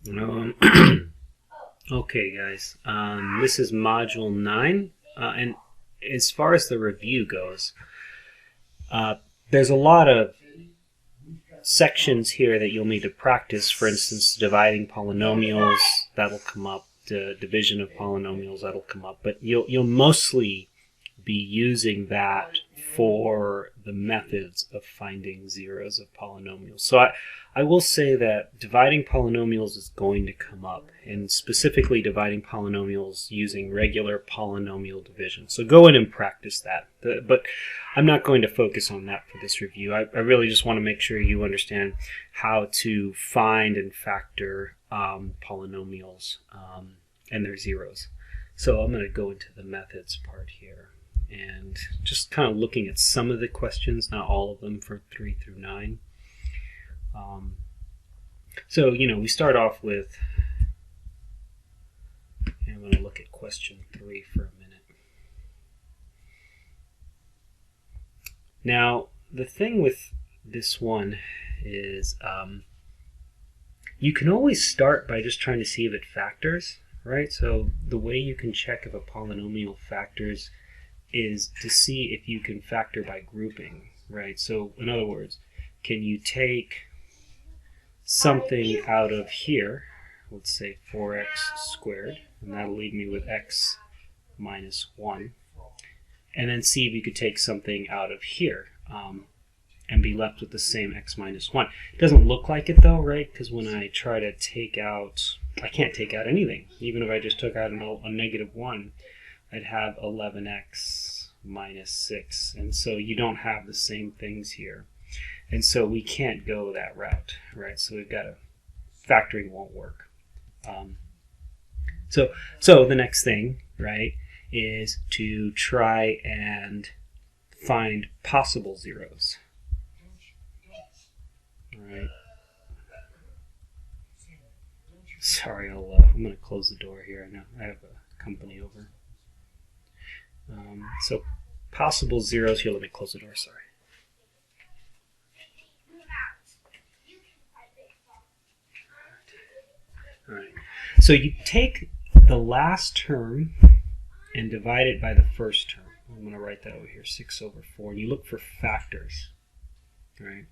Um, okay, guys. This is Module 9. And as far as the review goes, uh, there's a lot of sections here that you'll need to practice. For instance, dividing polynomials, that'll come up. The division of polynomials, that'll come up. But you'll mostly be using that for the methods of finding zeros of polynomials. So I will say that dividing polynomials is going to come up, and specifically dividing polynomials using regular polynomial division. So go in and practice that. But I'm not going to focus on that for this review. I really just want to make sure you understand how to find and factor polynomials and their zeros. So I'm going to go into the methods part here and just kind of looking at some of the questions, not all of them, for 3 through 9. So, we start off with, I'm going to look at question 3 for a minute. Now, the thing with this one is you can always start by just trying to see if it factors, right? So the way you can check if a polynomial factors is to see if you can factor by grouping, right? So in other words, can you take something out of here, let's say 4x squared, and that'll leave me with x minus 1, and then see if you could take something out of here and be left with the same x minus 1. It doesn't look like it though, right? Because when I try to take out, I can't take out anything. Even if I just took out a negative 1, I'd have 11x minus 6. And so you don't have the same things here. And so we can't go that route, right? So we've got to, factoring won't work. So the next thing, right, is to try and find possible zeros. All right. Sorry, I'm going to close the door here. I know I have a company over. So possible zeros here. Let me close the door. Sorry. All right. So you take the last term and divide it by the first term. I'm going to write that over here, 6 over 4. And you look for factors. All right.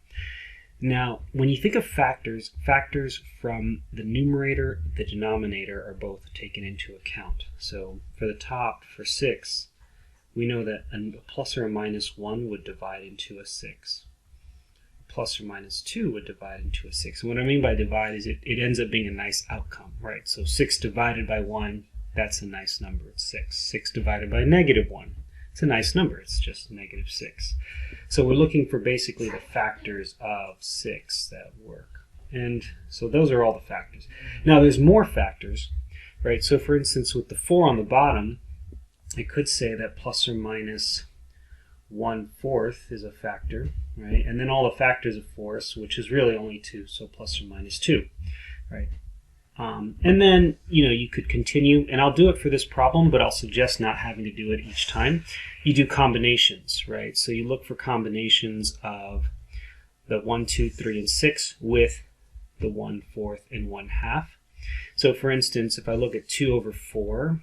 Now, when you think of factors, factors from the numerator, the denominator are both taken into account. So for the top, for 6, we know that a plus or a minus 1 would divide into a 6. A plus or minus 2 would divide into a 6. And what I mean by divide is it ends up being a nice outcome, right? So 6 divided by 1, that's a nice number. It's 6. 6 divided by negative 1. It's a nice number. It's just negative 6. So we're looking for basically the factors of 6 that work. And so those are all the factors. Now there's more factors, right? So for instance, with the 4 on the bottom, I could say that plus or minus 1/4 is a factor, right? And then all the factors of 4, which is really only 2, so plus or minus 2, right? And then, you could continue, and I'll do it for this problem, but I'll suggest not having to do it each time. You do combinations, right? So you look for combinations of the 1, 2, 3, and 6 with the 1/4 and 1/2. So for instance, if I look at 2 over 4,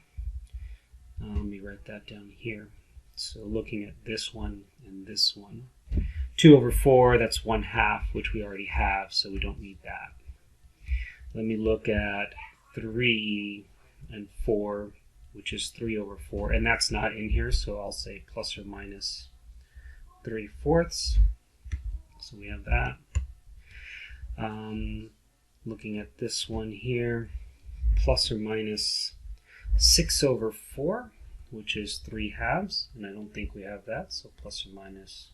let me write that down here. So looking at this one and this one. 2 over 4, that's 1/2, which we already have, so we don't need that. Let me look at 3 and 4, which is 3 over 4, and that's not in here, so I'll say plus or minus 3/4. So we have that. Looking at this one here, plus or minus 6 over 4, which is 3/2, and I don't think we have that, so plus or minus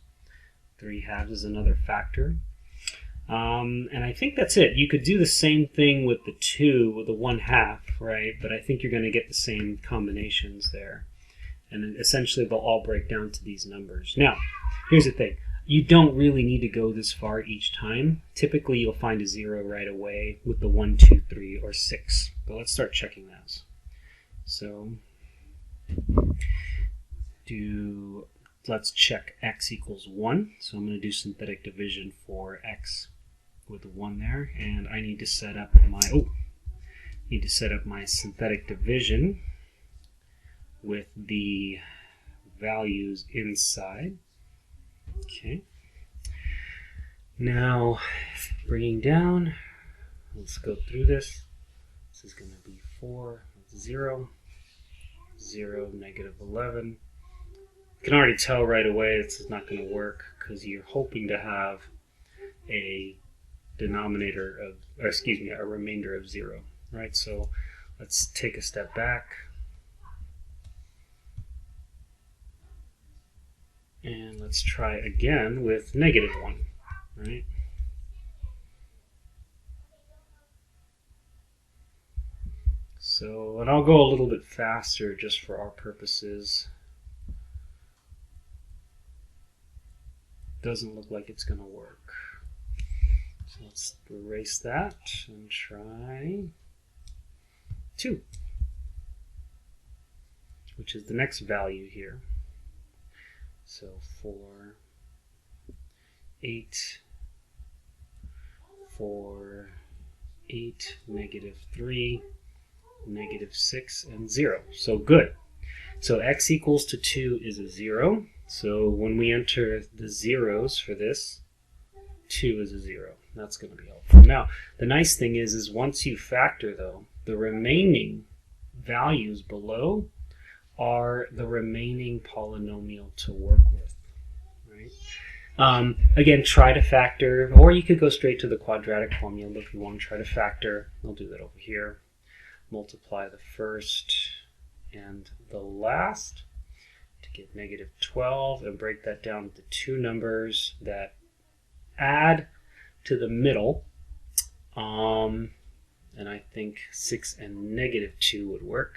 3/2 is another factor. And I think that's it. You could do the same thing with the 2, with the 1/2, right? But I think you're going to get the same combinations there. And then essentially they'll all break down to these numbers. Now, here's the thing. You don't really need to go this far each time. Typically you'll find a 0 right away with the 1, 2, 3, or 6. But let's start checking those. So let's check x equals 1. So I'm going to do synthetic division for x with the 1 there, and I need to set up my, Need to set up my synthetic division with the values inside. Okay. Now, bringing down, let's go through this. This is going to be 4, 0, 0, negative 11. You can already tell right away this is not going to work because you're hoping to have a denominator of, or excuse me, a remainder of 0, right? So let's take a step back. And let's try again with negative 1, right? So, and I'll go a little bit faster just for our purposes. Doesn't look like it's going to work. So let's erase that and try 2, which is the next value here. So 4, 8, 4, 8, negative 3, negative 6, and 0. So good. So x equals to 2 is a 0. So when we enter the zeros for this, 2 is a 0. That's going to be helpful. Now, the nice thing is once you factor, though, the remaining values below are the remaining polynomial to work with, right? Again, try to factor, or you could go straight to the quadratic formula if you want to try to factor. I'll do that over here. Multiply the first and the last to get negative 12 and break that down to two numbers that add to the middle. And I think 6 and negative 2 would work.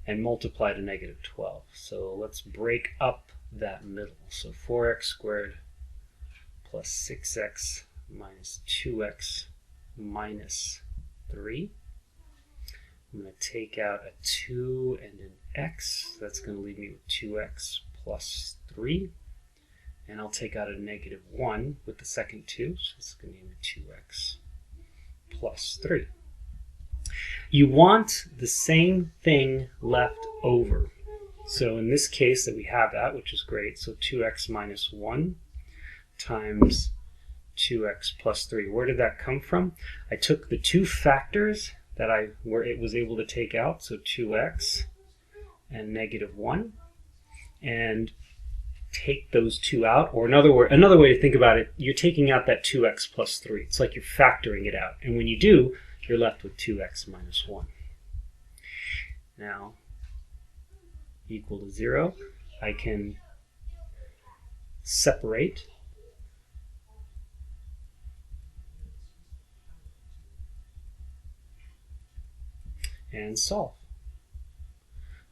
And multiply to negative 12. So let's break up that middle. So 4x squared plus 6x minus 2x minus 3. I'm going to take out a 2 and an x. That's going to leave me with 2x plus 3. And I'll take out a negative 1 with the second 2. So it's going to give me 2x plus 3. You want the same thing left over. So in this case that we have that, which is great. So 2x minus 1 times 2x plus 3. Where did that come from? I took the two factors that it was able to take out, so 2x and negative 1, and take those two out. Or another way to think about it, you're taking out that 2x plus 3. It's like you're factoring it out. And when you do, you're left with 2x minus 1. Now, equal to 0, I can separate and solve.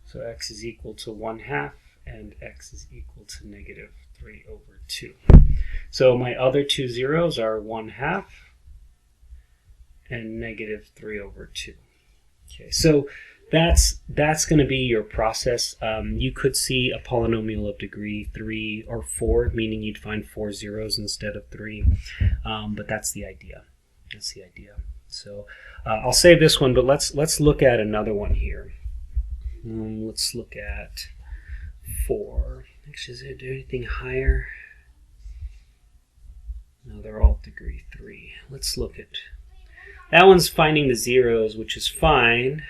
So x is equal to 1/2 and x is equal to negative 3 over 2. So my other two zeros are 1/2 and negative 3 over 2. Okay, so that's going to be your process. You could see a polynomial of degree 3 or 4, meaning you'd find 4 zeros instead of 3. But that's the idea. That's the idea. So I'll save this one, but let's look at another one here. Let's look at 4. Actually, is there anything higher? No, they're all degree 3. Let's look at that one's finding the zeros, which is fine.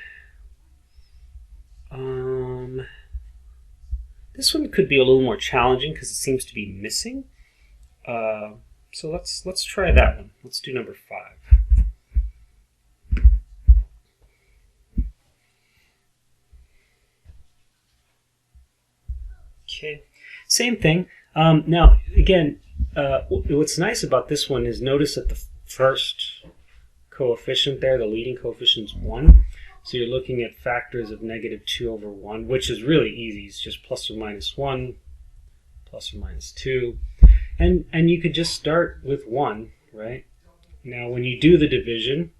This one could be a little more challenging because it seems to be missing. So let's try that one. Let's do number 5. Okay, same thing. Now, again, what's nice about this one is notice that the first coefficient there, the leading coefficient is 1. So you're looking at factors of negative 2 over 1, which is really easy. It's just plus or minus 1, plus or minus 2. And you could just start with 1, right? Now, when you do the division,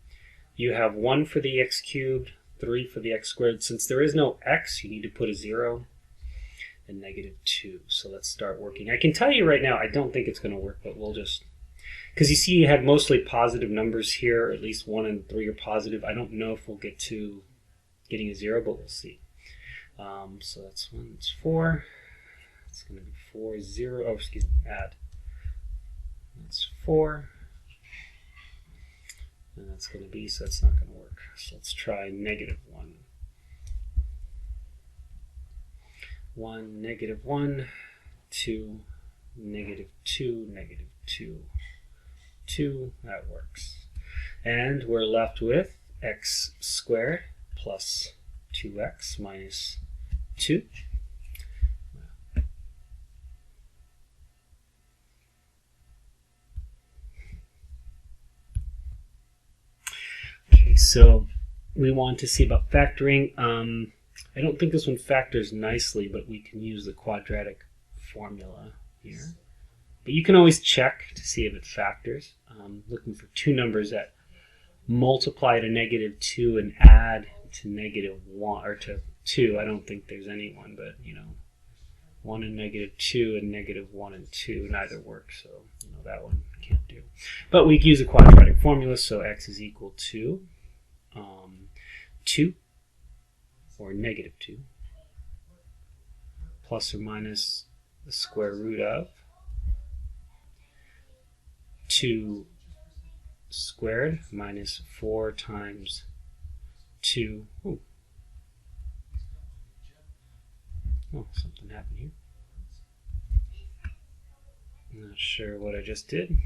you have 1 for the x cubed, 3 for the x squared. Since there is no x, you need to put a 0. And negative 2. So let's start working. I can tell you right now, I don't think it's going to work, but we'll just because you see you had mostly positive numbers here, or at least 1 and 3 are positive. I don't know if we'll get to getting a 0, but we'll see. So that's 1, that's 4. It's going to be 4, 0. Oh, excuse me, add. That's 4. And that's going to be, so that's not going to work. So let's try negative 1. 1, negative 1, 2, negative 2, negative 2, 2. That works. And we're left with x squared plus 2x minus 2. Okay, so we want to see about factoring. I don't think this one factors nicely, but we can use the quadratic formula here. But you can always check to see if it factors. Looking for two numbers that multiply to negative 2 and add to negative 1, or to 2. I don't think there's any one, but 1 and negative 2 and negative 1 and 2 neither work, so that one can't do. But we use a quadratic formula, so x is equal to 2 or negative 2 plus or minus the square root of 2 squared minus 4 times 2. Ooh. Oh, something happened here. I'm not sure what I just did.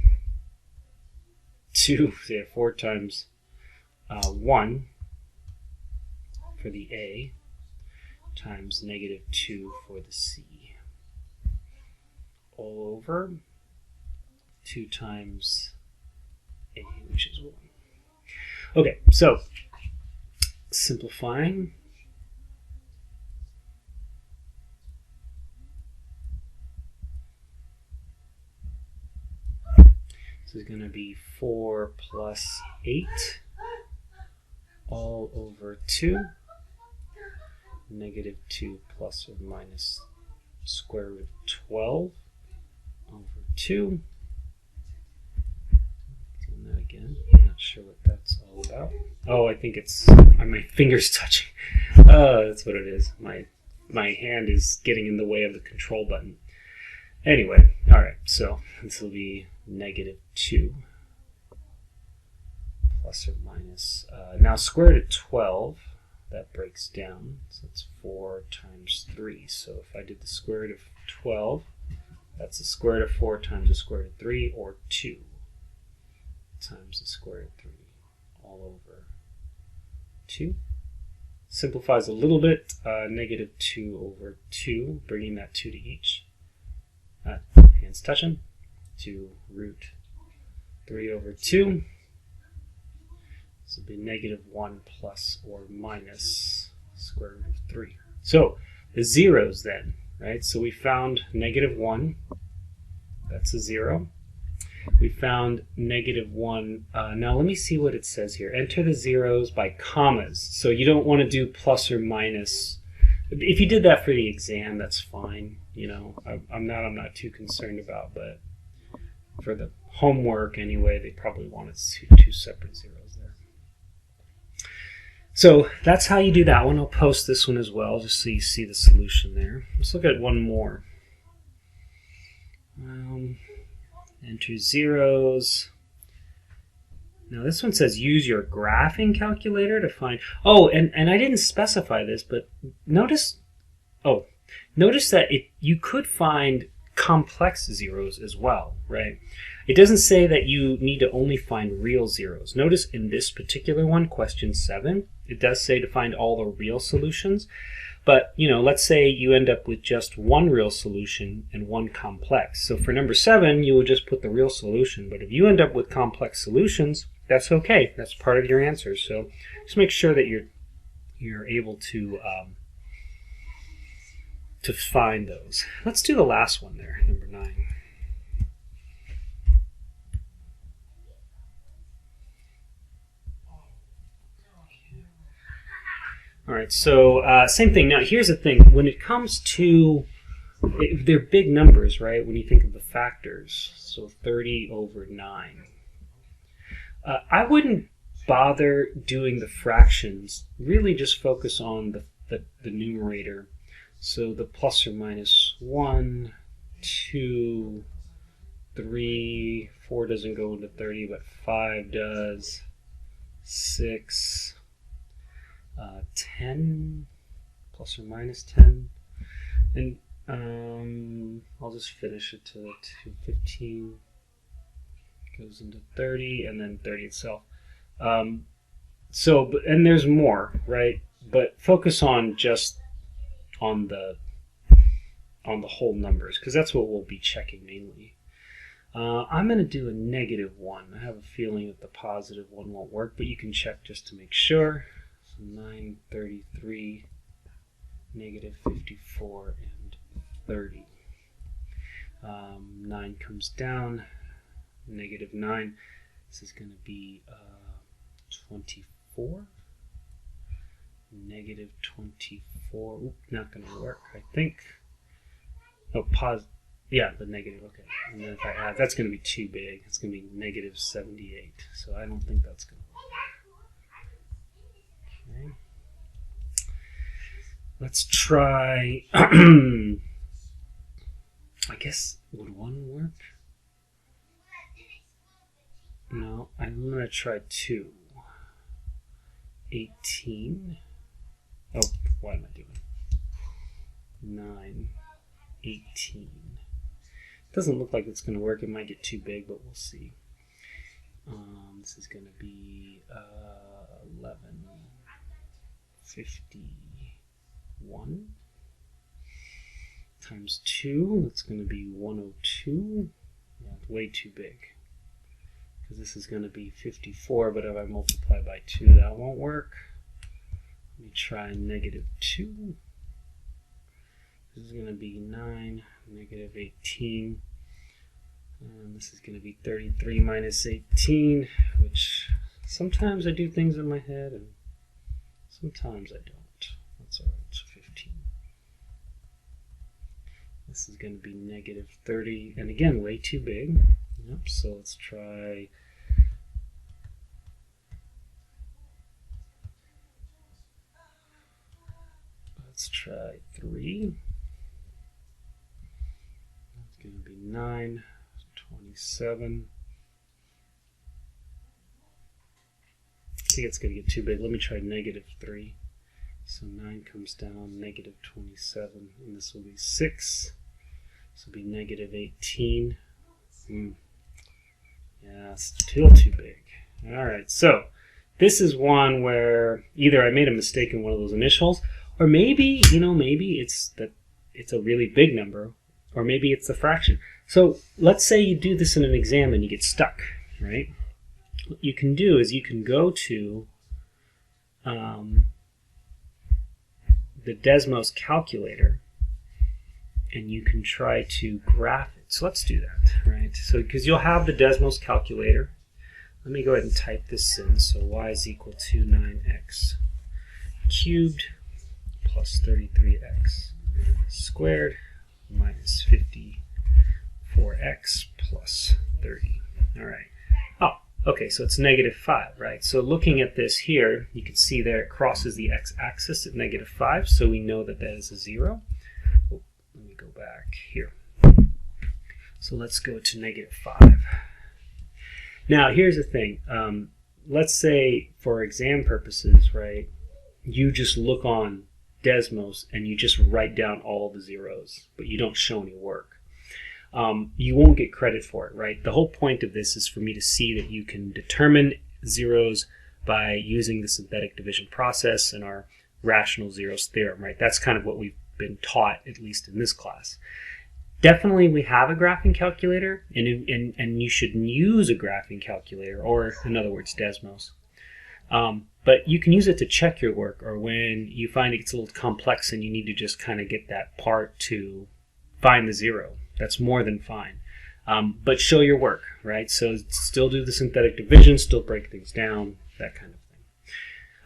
2, so yeah, 4 times 1 for the A times negative 2 for the C. All over 2 times A, which is 1. Okay, so simplifying. This is going to be 4 plus 8 all over 2, negative 2 plus or minus square root of 12 over 2. Doing that again. I'm not sure what that's all about. Oh, I think it's my fingers touching. That's what it is. My hand is getting in the way of the control button. Anyway, alright, so this will be negative 2 plus or minus. Now square root of 12, that breaks down, so it's 4 times 3. So if I did the square root of 12, that's the square root of 4 times the square root of 3, or 2 times the square root of 3, all over 2. Simplifies a little bit, negative 2 over 2, bringing that 2 to each. Hands touching. 2 root 3 over 2. This will be negative 1 plus or minus square root of 3. So the zeros then, right? So we found negative 1. That's a 0. We found negative 1. Now let me see what it says here. Enter the zeros by commas. So you don't want to do plus or minus. If you did that for the exam, that's fine. I'm not too concerned about, but for the homework anyway, they probably wanted two separate zeros there. So that's how you do that one. I'll post this one as well, just so you see the solution there. Let's look at one more. Enter zeros. Now this one says use your graphing calculator to find. Oh, and I didn't specify this, but notice that you could find complex zeros as well, right? It doesn't say that you need to only find real zeros. Notice in this particular one, question 7, it does say to find all the real solutions. But, let's say you end up with just one real solution and one complex. So for number 7, you will just put the real solution. But if you end up with complex solutions, that's okay. That's part of your answer. So just make sure that you're able to find those. Let's do the last one there, number 9. All right, so same thing. Now here's the thing. When it comes to they're big numbers, right, when you think of the factors. So 30 over 9. I wouldn't bother doing the fractions. Really just focus on the numerator. So the plus or minus 1, 2, 3, 4 doesn't go into 30, but 5 does, 6, 10, plus or minus 10. And I'll just finish it to 215. Goes into 30, and then 30 itself. And there's more, right? But focus on just on the whole numbers, because that's what we'll be checking mainly. I'm going to do a -1. I have a feeling that the +1 won't work, but you can check just to make sure. So 933, -54, and 30. 9 comes down, -9. This is going to be 24. -24. Oop, not going to work, I think. Oh, yeah, the negative, okay. And then if I add, that's going to be too big. It's going to be -78. So I don't think that's going to work. Okay. Let's try, I guess, would 1 work? No, I'm going to try 2. 18. Oh, what am I doing? 9, 18. Doesn't look like it's going to work. It might get too big, but we'll see. This is going to be 11, 51 times 2. That's going to be 102. Yeah, it's way too big, because this is going to be 54, but if I multiply by 2, that won't work. Let me try -2. This is going to be 9, -18. And this is going to be 33 minus 18, which sometimes I do things in my head and sometimes I don't. That's all right, it's 15. This is going to be -30, and again, way too big. Yep, so let's try Let's try 3. That's going to be 9, 27. I think it's going to get too big. Let me try -3. So 9 comes down, -27, and this will be 6. This will be -18. Yeah, it's still too big. All right, so this is one where either I made a mistake in one of those initials, or maybe, maybe it's a really big number, or maybe it's the fraction. So let's say you do this in an exam and you get stuck, right? What you can do is you can go to the Desmos calculator and you can try to graph it. So let's do that, right? So because you'll have the Desmos calculator. Let me go ahead and type this in. So y is equal to 9x cubed plus 33x squared minus 54x plus 30. All right. Oh, okay, so it's -5, right? So looking at this here, you can see there it crosses the x-axis at -5, so we know that that is a 0. Oh, let me go back here. So let's go to -5. Now, here's the thing. Let's say, for exam purposes, right, you just look on Desmos and you just write down all the zeros, but you don't show any work. You won't get credit for it, right? The whole point of this is for me to see that you can determine zeros by using the synthetic division process and our rational zeros theorem, right? That's kind of what we've been taught, at least in this class. Definitely we have a graphing calculator, and you should use a graphing calculator, or in other words, Desmos. But you can use it to check your work, or when you find it gets a little complex and you need to just kind of get that part to find the zero. That's more than fine. But show your work, right? So still do the synthetic division, still break things down, that kind of thing.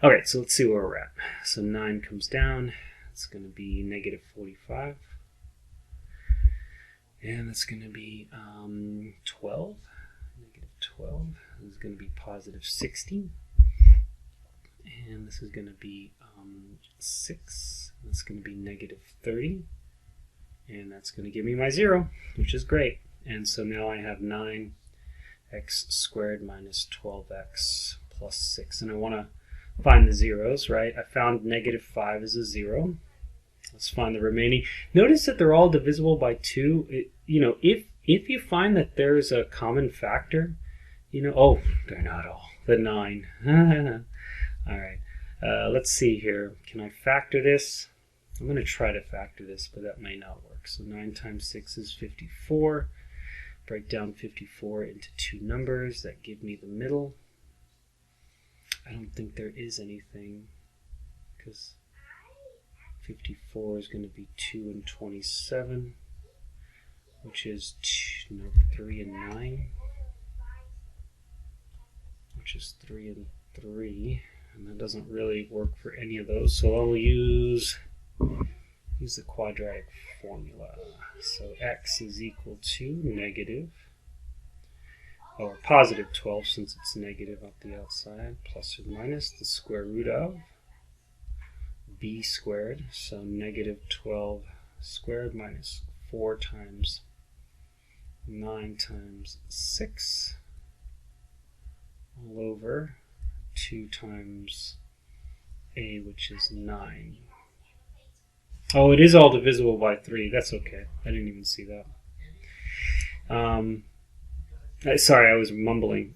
Okay, so let's see where we're at. So 9 comes down. It's going to be -45. And that's going to be 12. Negative 12. This is going to be positive 60. And this is going to be 6. That's going to be negative 30. And that's going to give me my 0, which is great. And so now I have 9x squared minus 12x plus 6. And I want to find the zeros, right? I found negative 5 is a 0. Let's find the remaining. Notice that they're all divisible by 2. If you find that there's a common factor, oh, they're not all. The 9. All right. Let's see here. Can I factor this? I'm going to try to factor this, but that may not work. So 9 times 6 is 54. Break down 54 into 2 numbers that give me the middle. I don't think there is anything, because 54 is going to be 2 and 27, which is 3 and 9, which is 3 and 3, and that doesn't really work for any of those, so I'll use the quadratic formula. So x is equal to negative, or positive 12 since it's negative up the outside, plus or minus the square root of b squared, so negative 12 squared minus 4 times 9 times 6 all over 2 times a, which is 9. Oh, it is all divisible by 3. That's okay. I didn't even see that. Sorry, I was mumbling.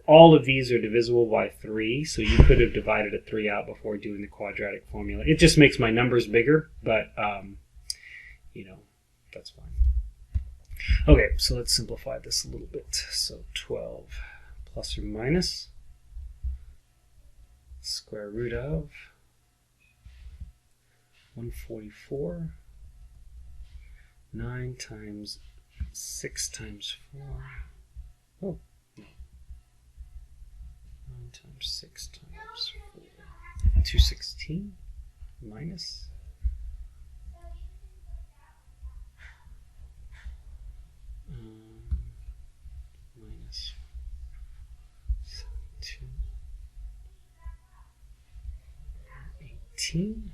All of these are divisible by 3, so you could have divided a 3 out before doing the quadratic formula. It just makes my numbers bigger, but, that's fine. Okay, so let's simplify this a little bit. So 12 plus or minus square root of 144, 9 times 6 times 4. Oh, no. 9 times 6 times 4. 216 minus minus 72. 18.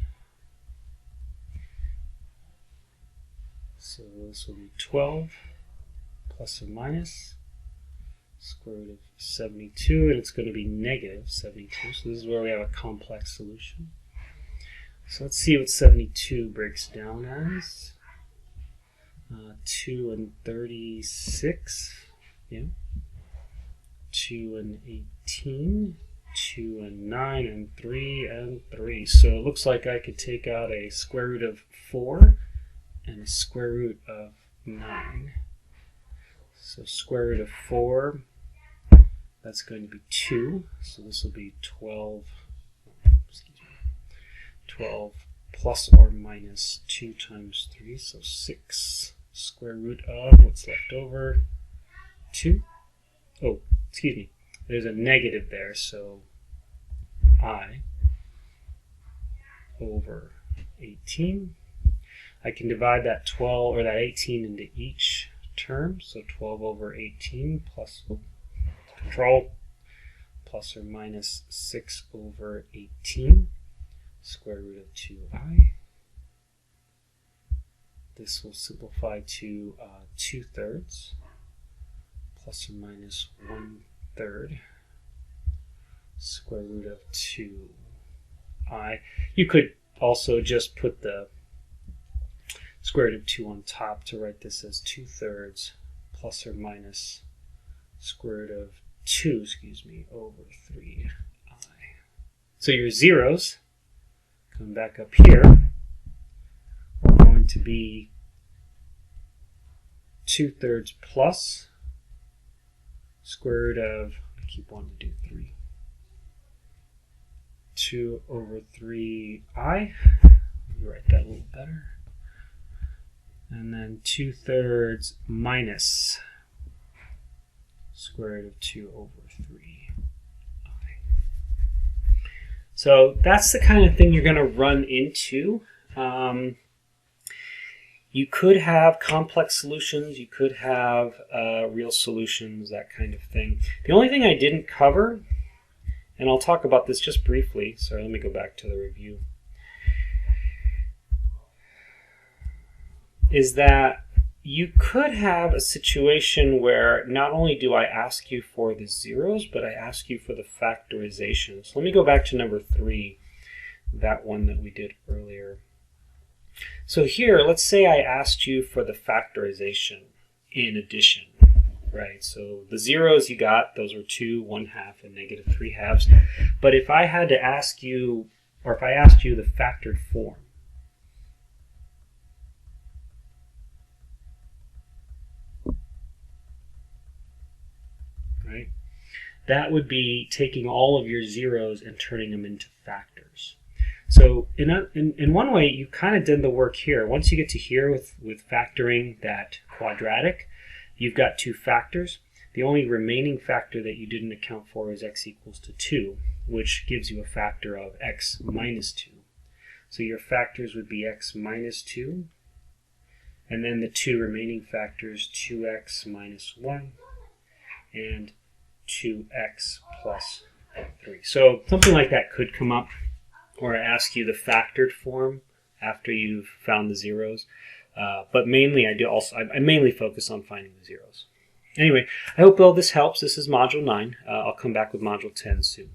So this will be 12 plus or minus square root of 72, and it's going to be negative 72. So this is where we have a complex solution. So let's see what 72 breaks down as. 2 and 36. Yeah. 2 and 18. 2 and 9 and 3 and 3. So it looks like I could take out a square root of 4 and a square root of 9. So square root of 4, that's going to be 2. So this will be 12 plus or minus 2 times 3. So 6 square root of, what's left over? 2. Oh, excuse me. There's a negative there, so I over 18. I can divide that 12 or that 18 into each term, so 12 over 18 plus control plus or minus 6 over 18 square root of 2i. This will simplify to 2/3 plus or minus 1/3 square root of 2i. You could also just put the square root of 2 on top to write this as 2/3 plus or minus square root of 2, over 3i. So your zeros, coming back up here, are going to be 2/3 plus square root of, I keep wanting to do 3, 2 over 3i. Let me write that a little better. And then 2/3 minus square root of 2 over 3i. So that's the kind of thing you're going to run into. You could have complex solutions, you could have real solutions, that kind of thing. The only thing I didn't cover, and I'll talk about this just briefly, sorry, let me go back to the review, is that you could have a situation where not only do I ask you for the zeros, but I ask you for the factorization. So let me go back to number 3, that one that we did earlier. So here, let's say I asked you for the factorization in addition, right? So the zeros you got, those were 2 1/2 and -3/2. But if I had to ask you, or if I asked you the factored form, right? That would be taking all of your zeros and turning them into factors. So in one way, you kind of did the work here. Once you get to here with factoring that quadratic, you've got 2 factors. The only remaining factor that you didn't account for is x equals to 2, which gives you a factor of x minus 2. So your factors would be x minus 2, and then the 2 remaining factors, 2x minus 1, and 2x plus 3. So something like that could come up, or ask you the factored form after you've found the zeros. But mainly I mainly focus on finding the zeros. Anyway, I hope all this helps. This is Module 9. I'll come back with Module 10 soon.